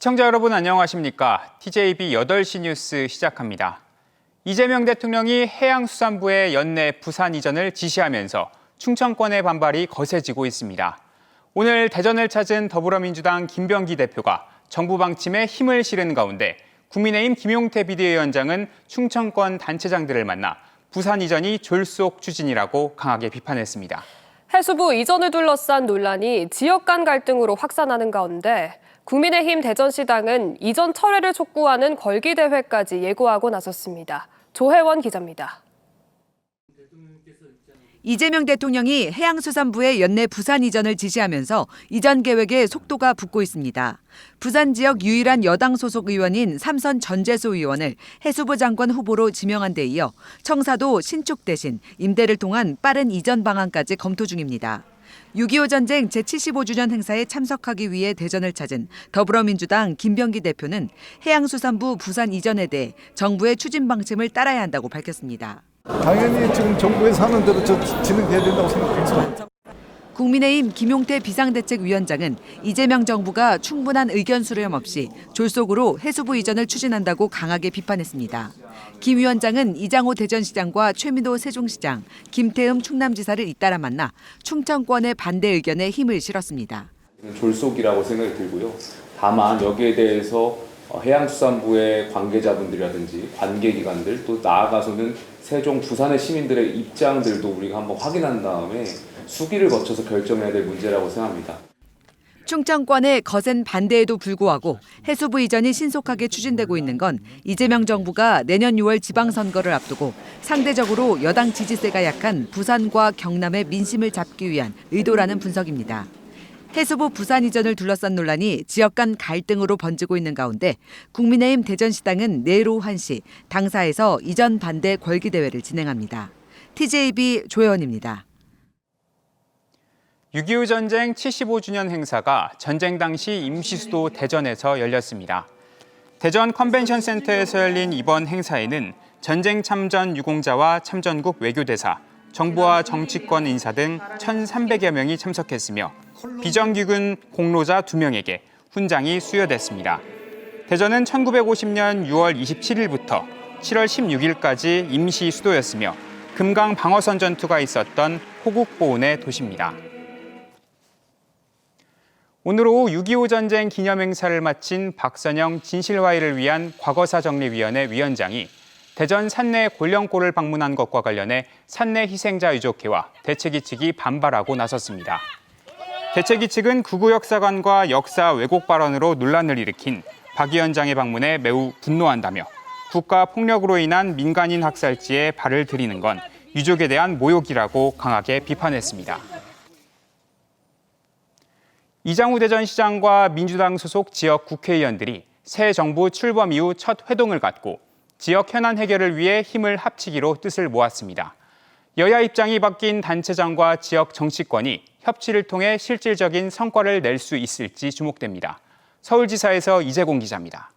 시청자 여러분 안녕하십니까? TJB 8시 뉴스 시작합니다. 이재명 대통령이 해양수산부의 연내 부산 이전을 지시하면서 충청권의 반발이 거세지고 있습니다. 오늘 대전을 찾은 더불어민주당 김병기 대표가 정부 방침에 힘을 실은 가운데 국민의힘 김용태 비대위원장은 충청권 단체장들을 만나 부산 이전이 졸속 추진이라고 강하게 비판했습니다. 해수부 이전을 둘러싼 논란이 지역 간 갈등으로 확산하는 가운데 국민의힘 대전시당은 이전 철회를 촉구하는 걸기대회까지 예고하고 나섰습니다. 조혜원 기자입니다. 이재명 대통령이 해양수산부의 연내 부산 이전을 지시하면서 이전 계획에 속도가 붙고 있습니다. 부산 지역 유일한 여당 소속 의원인 삼선 전재수 의원을 해수부 장관 후보로 지명한 데 이어 청사도 신축 대신 임대를 통한 빠른 이전 방안까지 검토 중입니다. 6.25 전쟁 제75주년 행사에 참석하기 위해 대전을 찾은 더불어민주당 김병기 대표는 해양수산부 부산 이전에 대해 정부의 추진 방침을 따라야 한다고 밝혔습니다. 당연히 지금 정부에서 하는 대로 진행돼야 된다고 생각합니다. 국민의힘 김용태 비상대책위원장은 이재명 정부가 충분한 의견 수렴 없이 졸속으로 해수부 이전을 추진한다고 강하게 비판했습니다. 김 위원장은 이장호 대전시장과 최민호 세종시장, 김태흠 충남지사를 잇따라 만나 충청권의 반대 의견에 힘을 실었습니다. 졸속이라고 생각이 들고요. 다만 여기에 대해서 해양수산부의 관계자분들이라든지 관계기관들 또 나아가서는 세종, 부산의 시민들의 입장들도 우리가 한번 확인한 다음에 수기를 거쳐서 결정해야 될 문제라고 생각합니다. 충청권의 거센 반대에도 불구하고 해수부 이전이 신속하게 추진되고 있는 건 이재명 정부가 내년 6월 지방선거를 앞두고 상대적으로 여당 지지세가 약한 부산과 경남의 민심을 잡기 위한 의도라는 분석입니다. 해수부 부산 이전을 둘러싼 논란이 지역 간 갈등으로 번지고 있는 가운데 국민의힘 대전시당은 내일 오후 1시 당사에서 이전 반대 걸기대회를 진행합니다. TJB 조혜원입니다. 6.25 전쟁 75주년 행사가 전쟁 당시 임시수도 대전에서 열렸습니다. 대전 컨벤션 센터에서 열린 이번 행사에는 전쟁 참전 유공자와 참전국 외교대사, 정부와 정치권 인사 등 1,300여 명이 참석했으며 비정규군 공로자 2명에게 훈장이 수여됐습니다. 대전은 1950년 6월 27일부터 7월 16일까지 임시 수도였으며 금강 방어선 전투가 있었던 호국보훈의 도시입니다. 오늘 오후 6.25 전쟁 기념행사를 마친 박선영 진실화해를 위한 과거사정리위원회 위원장이 대전 산내 골령골을 방문한 것과 관련해 산내 희생자 유족회와 대책위 측이 반발하고 나섰습니다. 대책위 측은 구구역사관과 역사 왜곡 발언으로 논란을 일으킨 박 위원장의 방문에 매우 분노한다며 국가 폭력으로 인한 민간인 학살지에 발을 들이는 건 유족에 대한 모욕이라고 강하게 비판했습니다. 이장호 대전시장과 민주당 소속 지역 국회의원들이 새 정부 출범 이후 첫 회동을 갖고 지역 현안 해결을 위해 힘을 합치기로 뜻을 모았습니다. 여야 입장이 바뀐 단체장과 지역 정치권이 협치를 통해 실질적인 성과를 낼 수 있을지 주목됩니다. 서울지사에서 이재공 기자입니다.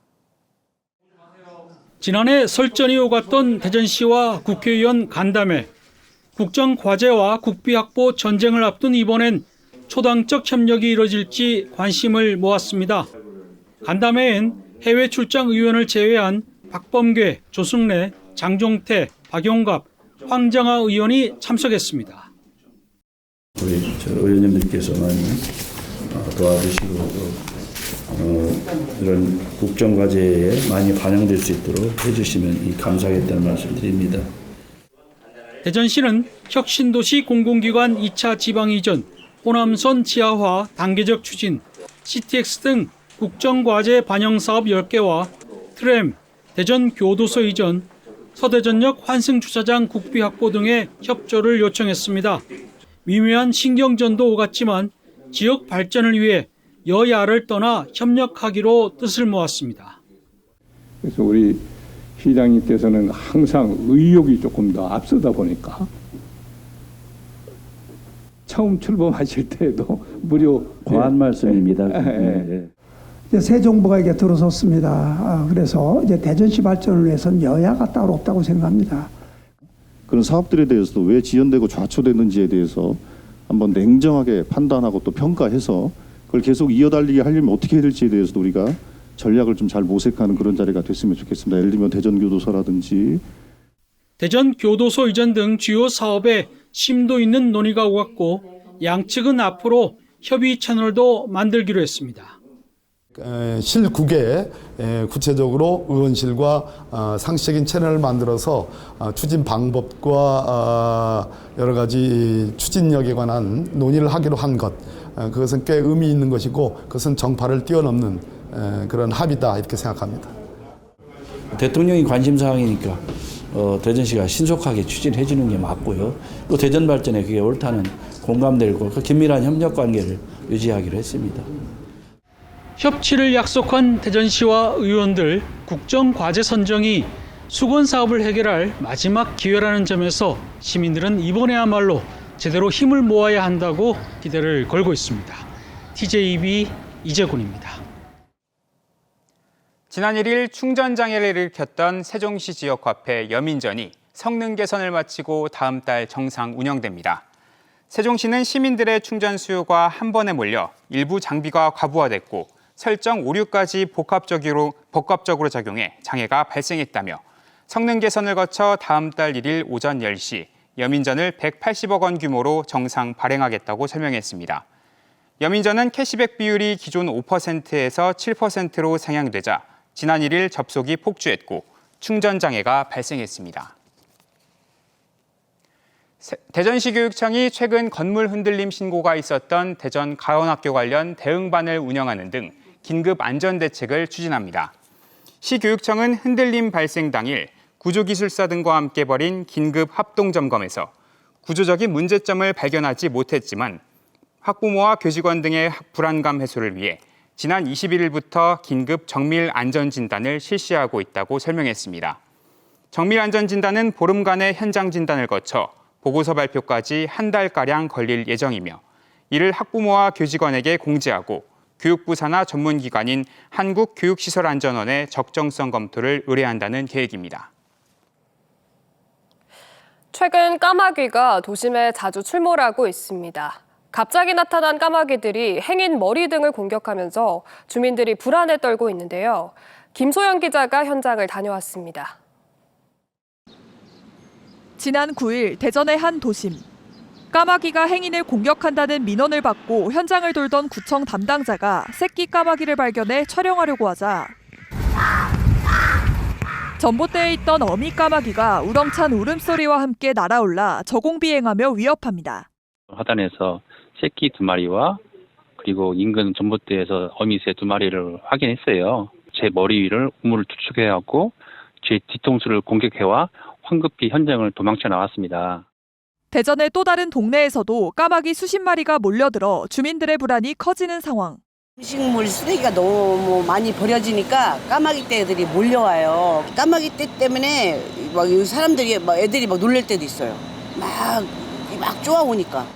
지난해 설전이 오갔던 대전시와 국회의원 간담회, 국정과제와 국비확보 전쟁을 앞둔 이번엔 초당적 협력이 이뤄질지 관심을 모았습니다. 간담회엔 해외 출장 의원을 제외한 박범계, 조승래, 장종태, 박용갑, 황정아 의원이 참석했습니다. 우리 의원님들께서 많이 도와주시고 이런 국정과제에 많이 반영될 수 있도록 해주시면 감사하겠다는 말씀드립니다. 대전시는 혁신도시 공공기관 2차 지방이전, 호남선 지하화 단계적 추진, CTX 등 국정과제 반영사업 10개와 트램, 대전 교도소 이전, 서대전역 환승주차장 국비 확보 등의 협조를 요청했습니다. 미묘한 신경전도 오갔지만 지역 발전을 위해 여야를 떠나 협력하기로 뜻을 모았습니다. 그래서 우리 시장님께서는 항상 의욕이 조금 더 앞서다 보니까 처음 출범하실 때에도 무려 과한 말씀입니다. 이제 새 정부가 이게 들어섰습니다. 그래서 이제 대전시 발전을 위해서는 여야가 따로 없다고 생각합니다. 그런 사업들에 대해서도 왜 지연되고 좌초되는지에 대해서 한번 냉정하게 판단하고 또 평가해서 그걸 계속 이어달리게 하려면 어떻게 해야 될지에 대해서도 우리가 전략을 좀 잘 모색하는 그런 자리가 됐으면 좋겠습니다. 예를 들면 대전교도소라든지 대전 교도소 이전 등 주요 사업에 심도 있는 논의가 오갔고 양측은 앞으로 협의 채널도 만들기로 했습니다. 실국에 구체적으로 의원실과 상시적인 채널을 만들어서 추진 방법과 여러 가지 추진력에 관한 논의를 하기로 한 것, 그것은 꽤 의미 있는 것이고 그것은 정파를 뛰어넘는 그런 합의다 이렇게 생각합니다. 대통령이 관심사항이니까 대전시가 신속하게 추진해 주는 게 맞고요. 또 대전 발전에 그게 옳다는 공감대고 그 긴밀한 협력 관계를 유지하기로 했습니다. 협치를 약속한 대전시와 의원들, 국정과제 선정이 수건 사업을 해결할 마지막 기회라는 점에서 시민들은 이번에야말로 제대로 힘을 모아야 한다고 기대를 걸고 있습니다. TJB 이재군입니다. 지난 1일 충전장애를 일으켰던 세종시 지역 화폐 여민전이 성능 개선을 마치고 다음 달 정상 운영됩니다. 세종시는 시민들의 충전 수요가 한 번에 몰려 일부 장비가 과부하됐고 설정 오류까지 복합적으로 작용해 장애가 발생했다며 성능 개선을 거쳐 다음 달 1일 오전 10시 여민전을 180억 원 규모로 정상 발행하겠다고 설명했습니다. 여민전은 캐시백 비율이 기존 5%에서 7%로 상향되자 지난 1일 접속이 폭주했고 충전 장애가 발생했습니다. 대전시 교육청이 최근 건물 흔들림 신고가 있었던 대전 가원학교 관련 대응반을 운영하는 등 긴급 안전대책을 추진합니다. 시 교육청은 흔들림 발생 당일 구조기술사 등과 함께 벌인 긴급 합동점검에서 구조적인 문제점을 발견하지 못했지만 학부모와 교직원 등의 불안감 해소를 위해 지난 21일부터 긴급 정밀 안전진단을 실시하고 있다고 설명했습니다. 정밀 안전진단은 보름간의 현장 진단을 거쳐 보고서 발표까지 한 달가량 걸릴 예정이며 이를 학부모와 교직원에게 공지하고 교육부 산하 전문기관인 한국교육시설안전원에 적정성 검토를 의뢰한다는 계획입니다. 최근 까마귀가 도심에 자주 출몰하고 있습니다. 갑자기 나타난 까마귀들이 행인 머리 등을 공격하면서 주민들이 불안에 떨고 있는데요. 김소연 기자가 현장을 다녀왔습니다. 지난 9일 대전의 한 도심. 까마귀가 행인을 공격한다는 민원을 받고 현장을 돌던 구청 담당자가 새끼 까마귀를 발견해 촬영하려고 하자 전봇대에 있던 어미 까마귀가 우렁찬 울음소리와 함께 날아올라 저공비행하며 위협합니다. 화단에서 새끼 2마리와 그리고 인근 전봇대에서 어미 새 2마리를 확인했어요. 제 머리 위를 우물을 추측해왔고 제 뒤통수를 공격해와 황급히 현장을 도망쳐 나왔습니다. 대전의 또 다른 동네에서도 까마귀 수십 마리가 몰려들어 주민들의 불안이 커지는 상황. 음식물 쓰레기가 너무 많이 버려지니까 까마귀 떼들이 몰려와요. 까마귀 떼 때문에 막 사람들이 애들이 놀랄 때도 있어요. 막 쪼아오니까.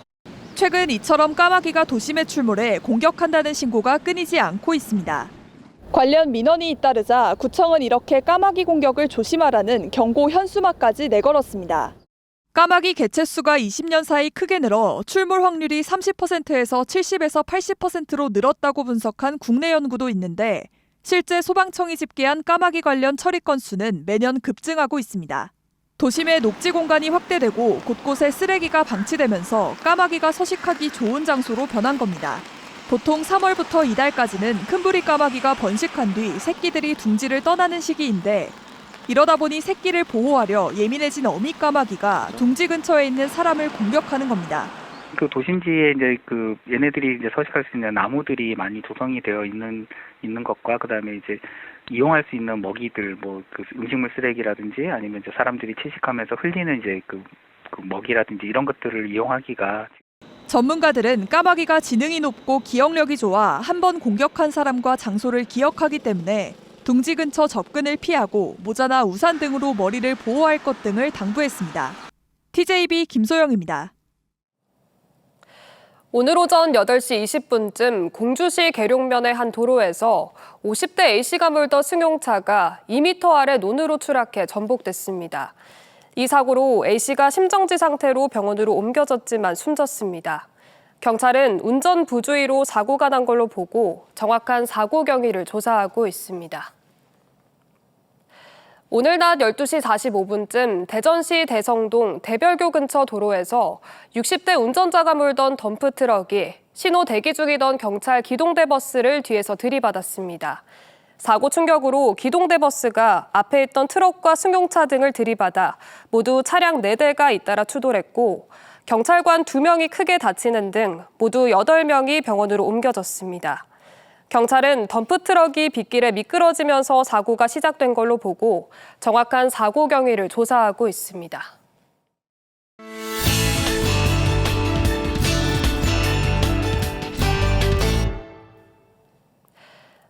최근 이처럼 까마귀가 도심에 출몰해 공격한다는 신고가 끊이지 않고 있습니다. 관련 민원이 잇따르자 구청은 이렇게 까마귀 공격을 조심하라는 경고 현수막까지 내걸었습니다. 까마귀 개체수가 20년 사이 크게 늘어 출몰 확률이 30%에서 70에서 80%로 늘었다고 분석한 국내 연구도 있는데 실제 소방청이 집계한 까마귀 관련 처리 건수는 매년 급증하고 있습니다. 도심의 녹지 공간이 확대되고 곳곳에 쓰레기가 방치되면서 까마귀가 서식하기 좋은 장소로 변한 겁니다. 보통 3월부터 이달까지는 큰부리 까마귀가 번식한 뒤 새끼들이 둥지를 떠나는 시기인데 이러다 보니 새끼를 보호하려 예민해진 어미 까마귀가 둥지 근처에 있는 사람을 공격하는 겁니다. 그 도심지에 이제 얘네들이 이제 서식할 수 있는 나무들이 많이 조성이 되어 있는 것과 그다음에 이제 이용할 수 있는 먹이들 음식물 쓰레기라든지 아니면 이제 사람들이 채식하면서 흘리는 이제 그 먹이라든지 이런 것들을 이용하기가. 전문가들은 까마귀가 지능이 높고 기억력이 좋아 한 번 공격한 사람과 장소를 기억하기 때문에 둥지 근처 접근을 피하고 모자나 우산 등으로 머리를 보호할 것 등을 당부했습니다. TJB 김소영입니다. 오늘 오전 8시 20분쯤 공주시 계룡면의 한 도로에서 50대 A씨가 몰던 승용차가 2m 아래 논으로 추락해 전복됐습니다. 이 사고로 A씨가 심정지 상태로 병원으로 옮겨졌지만 숨졌습니다. 경찰은 운전 부주의로 사고가 난 걸로 보고 정확한 사고 경위를 조사하고 있습니다. 오늘 낮 12시 45분쯤 대전시 대성동 대별교 근처 도로에서 60대 운전자가 몰던 덤프트럭이 신호 대기 중이던 경찰 기동대 버스를 뒤에서 들이받았습니다. 사고 충격으로 기동대 버스가 앞에 있던 트럭과 승용차 등을 들이받아 모두 차량 4대가 잇따라 추돌했고 경찰관 2명이 크게 다치는 등 모두 8명이 병원으로 옮겨졌습니다. 경찰은 덤프트럭이 빗길에 미끄러지면서 사고가 시작된 걸로 보고 정확한 사고 경위를 조사하고 있습니다.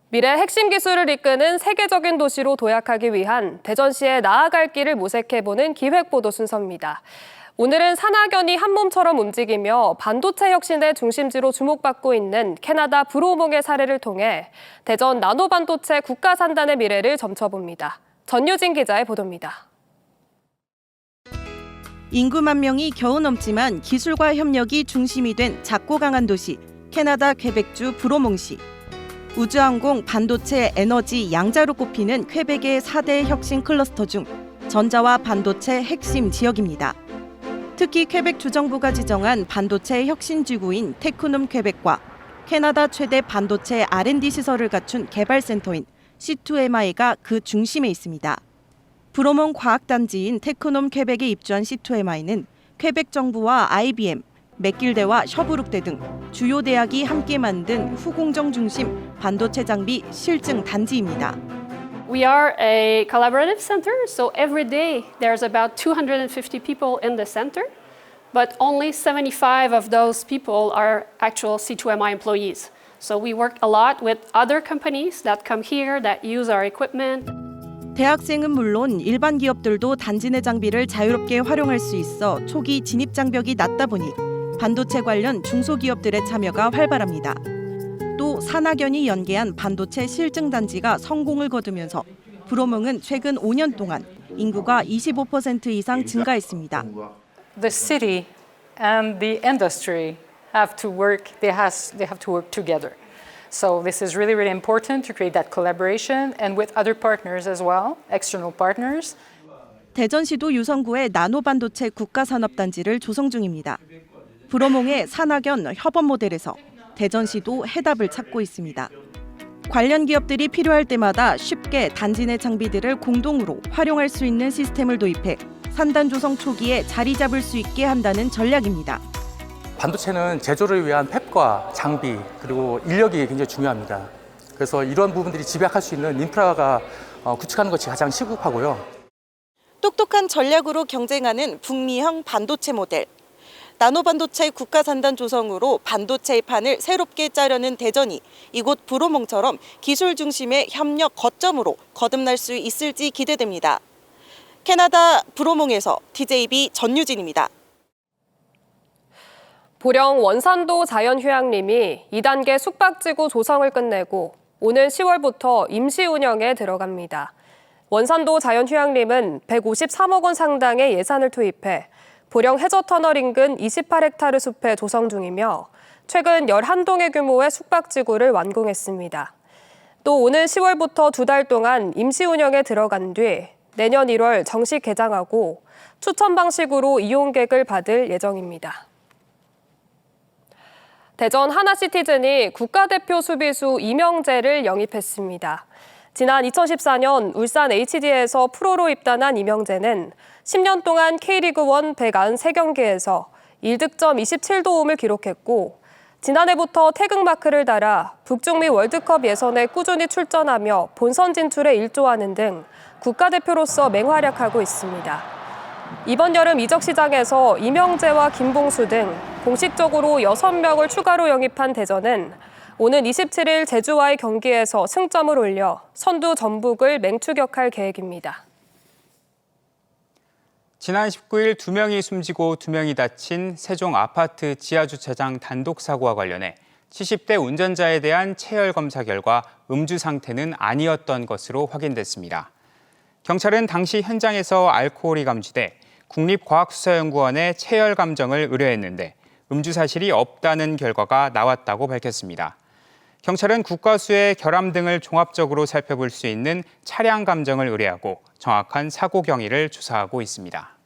미래 핵심 기술을 이끄는 세계적인 도시로 도약하기 위한 대전시의 나아갈 길을 모색해보는 기획보도 순서입니다. 오늘은 산학연이 한몸처럼 움직이며 반도체 혁신의 중심지로 주목받고 있는 캐나다 브로몽의 사례를 통해 대전 나노반도체 국가산단의 미래를 점쳐봅니다. 전유진 기자의 보도입니다. 인구 1만 명이 겨우 넘지만 기술과 협력이 중심이 된 작고 강한 도시 캐나다 퀘벡주 브로몽시. 우주항공, 반도체, 에너지, 양자로 꼽히는 퀘벡의 4대 혁신 클러스터 중 전자와 반도체 핵심 지역입니다. 특히 퀘벡 주정부가 지정한 반도체 혁신지구인 테크놈 퀘벡과 캐나다 최대 반도체 R&D 시설을 갖춘 개발센터인 C2MI가 그 중심에 있습니다. 브로몽 과학단지인 테크놈 퀘벡에 입주한 C2MI는 퀘벡 정부와 IBM, 맥길대와 셔브룩대 등 주요 대학이 함께 만든 후공정 중심 반도체 장비 실증 단지입니다. We are a collaborative center, so every day there's about 250 people in the center, but only 75 of those people are actual C2MI employees. So we work a lot with other companies that come here that use our equipment. 대학생은 물론 일반 기업들도 단지 내 장비를 자유롭게 활용할 수 있어 초기 진입 장벽이 낮다 보니 반도체 관련 중소기업들의 참여가 활발합니다. 또 산학연이 연계한 반도체 실증 단지가 성공을 거두면서 브로몽은 최근 5년 동안 인구가 25% 이상 증가했습니다. The city and the industry have to work. They have to work together. So this is really, really important to create that collaboration and with other partners as well, external partners. 대전시도 유성구의 나노반도체 국가산업단지를 조성 중입니다. 브로몽의 산학연 협업 모델에서 대전시도 해답을 찾고 있습니다. 관련 기업들이 필요할 때마다 쉽게 단지 내 장비들을 공동으로 활용할 수 있는 시스템을 도입해 산단 조성 초기에 자리 잡을 수 있게 한다는 전략입니다. 반도체는 제조를 위한 팹과 장비 그리고 인력이 굉장히 중요합니다. 그래서 이런 부분들이 집약할 수 있는 인프라가 구축하는 것이 가장 시급하고요. 똑똑한 전략으로 경쟁하는 북미형 반도체 모델. 나노반도체 국가산단 조성으로 반도체의 판을 새롭게 짜려는 대전이 이곳 브로몽처럼 기술 중심의 협력 거점으로 거듭날 수 있을지 기대됩니다. 캐나다 브로몽에서 TJB 전유진입니다. 보령 원산도 자연휴양림이 2단계 숙박지구 조성을 끝내고 오늘 10월부터 임시 운영에 들어갑니다. 원산도 자연휴양림은 153억 원 상당의 예산을 투입해 보령 해저터널 인근 28헥타르 숲에 조성 중이며 최근 11동의 규모의 숙박지구를 완공했습니다. 또 오는 10월부터 2달 동안 임시 운영에 들어간 뒤 내년 1월 정식 개장하고 추천 방식으로 이용객을 받을 예정입니다. 대전 하나시티즌이 국가대표 수비수 이명재를 영입했습니다. 지난 2014년 울산 HD에서 프로로 입단한 이명재는 10년 동안 K리그1 193경기에서 1득점 27도움을 기록했고 지난해부터 태극마크를 달아 북중미 월드컵 예선에 꾸준히 출전하며 본선 진출에 일조하는 등 국가대표로서 맹활약하고 있습니다. 이번 여름 이적 시장에서 이명재와 김봉수 등 공식적으로 6명을 추가로 영입한 대전은 오는 27일 제주와의 경기에서 승점을 올려 선두 전북을 맹추격할 계획입니다. 지난 19일 2명이 숨지고 2명이 다친 세종 아파트 지하주차장 단독 사고와 관련해 70대 운전자에 대한 체열 검사 결과 음주 상태는 아니었던 것으로 확인됐습니다. 경찰은 당시 현장에서 알코올이 감지돼 국립과학수사연구원에 체열 감정을 의뢰했는데 음주 사실이 없다는 결과가 나왔다고 밝혔습니다. 경찰은 국과수의 결함 등을 종합적으로 살펴볼 수 있는 차량 감정을 의뢰하고 정확한 사고 경위를 조사하고 있습니다.